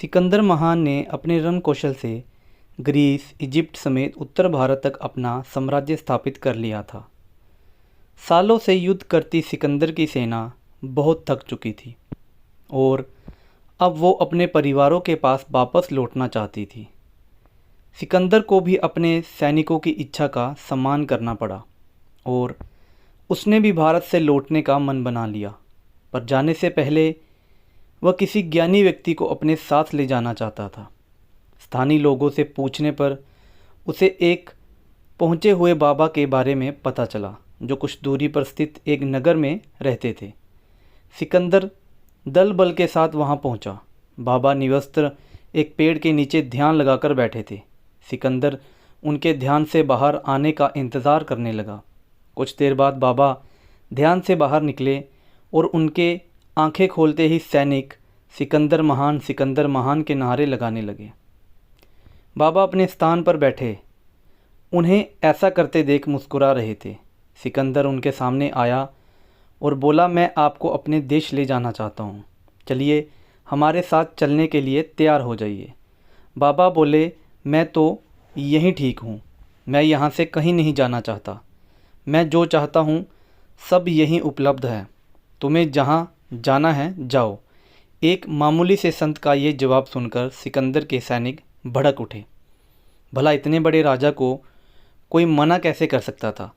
सिकंदर महान ने अपने रण कौशल से ग्रीस, इजिप्ट समेत उत्तर भारत तक अपना साम्राज्य स्थापित कर लिया था। सालों से युद्ध करती सिकंदर की सेना बहुत थक चुकी थी और अब वो अपने परिवारों के पास वापस लौटना चाहती थी। सिकंदर को भी अपने सैनिकों की इच्छा का सम्मान करना पड़ा और उसने भी भारत से लौटने का मन बना लिया, पर जाने से पहले वह किसी ज्ञानी व्यक्ति को अपने साथ ले जाना चाहता था। स्थानीय लोगों से पूछने पर उसे एक पहुँचे हुए बाबा के बारे में पता चला, जो कुछ दूरी पर स्थित एक नगर में रहते थे। सिकंदर दल बल के साथ वहां पहुंचा। बाबा निवस्त्र एक पेड़ के नीचे ध्यान लगाकर बैठे थे। सिकंदर उनके ध्यान से बाहर आने का इंतज़ार करने लगा। कुछ देर बाद बाबा ध्यान से बाहर निकले और उनके आंखें खोलते ही सैनिक सिकंदर महान के नारे लगाने लगे। बाबा अपने स्थान पर बैठे उन्हें ऐसा करते देख मुस्कुरा रहे थे। सिकंदर उनके सामने आया और बोला, मैं आपको अपने देश ले जाना चाहता हूँ, चलिए हमारे साथ चलने के लिए तैयार हो जाइए। बाबा बोले, मैं तो यहीं ठीक हूँ, मैं यहाँ से कहीं नहीं जाना चाहता। मैं जो चाहता हूँ सब यहीं उपलब्ध है, तुम्हें जहाँ जाना है जाओ। एक मामूली से संत का ये जवाब सुनकर सिकंदर के सैनिक भड़क उठे। भला इतने बड़े राजा को कोई मना कैसे कर सकता था।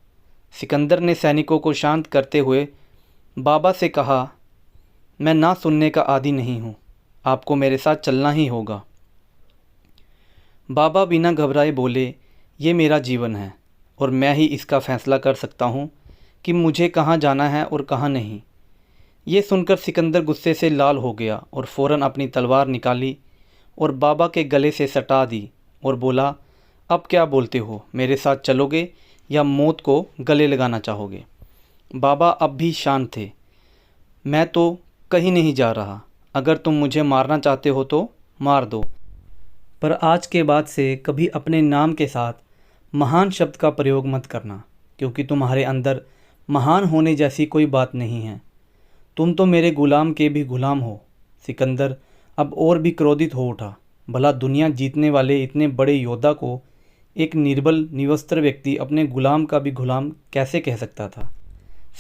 सिकंदर ने सैनिकों को शांत करते हुए बाबा से कहा, मैं ना सुनने का आदी नहीं हूँ, आपको मेरे साथ चलना ही होगा। बाबा बिना घबराए बोले, ये मेरा जीवन है और मैं ही इसका फैसला कर सकता हूँ कि मुझे कहाँ जाना है और कहाँ नहीं। ये सुनकर सिकंदर गुस्से से लाल हो गया और फ़ौरन अपनी तलवार निकाली और बाबा के गले से सटा दी और बोला, अब क्या बोलते हो, मेरे साथ चलोगे या मौत को गले लगाना चाहोगे। बाबा अब भी शांत थे। मैं तो कहीं नहीं जा रहा, अगर तुम मुझे मारना चाहते हो तो मार दो, पर आज के बाद से कभी अपने नाम के साथ महान शब्द का प्रयोग मत करना, क्योंकि तुम्हारे अंदर महान होने जैसी कोई बात नहीं है। तुम तो मेरे गुलाम के भी गुलाम हो। सिकंदर अब और भी क्रोधित हो उठा। भला दुनिया जीतने वाले इतने बड़े योद्धा को एक निर्बल निवस्त्र व्यक्ति अपने गुलाम का भी गुलाम कैसे कह सकता था।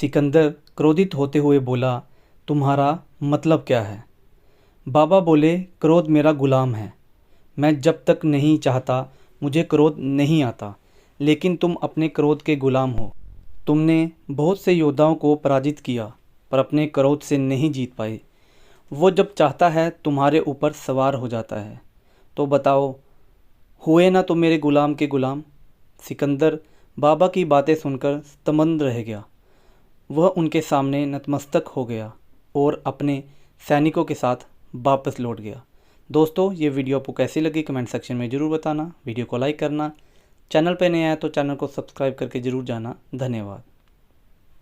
सिकंदर क्रोधित होते हुए बोला, तुम्हारा मतलब क्या है। बाबा बोले, क्रोध मेरा गुलाम है, मैं जब तक नहीं चाहता मुझे क्रोध नहीं आता, लेकिन तुम अपने क्रोध के गुलाम हो। तुमने बहुत से योद्धाओं को पराजित किया पर अपने क्रोध से नहीं जीत पाए। वो जब चाहता है तुम्हारे ऊपर सवार हो जाता है। तो बताओ, हुए ना तुम मेरे गुलाम के गुलाम। सिकंदर बाबा की बातें सुनकर स्तब्ध रह गया। वह उनके सामने नतमस्तक हो गया और अपने सैनिकों के साथ वापस लौट गया। दोस्तों, ये वीडियो आपको कैसी लगी कमेंट सेक्शन में ज़रूर बताना। वीडियो को लाइक करना, चैनल पर नया है तो चैनल को सब्सक्राइब करके ज़रूर जाना। धन्यवाद।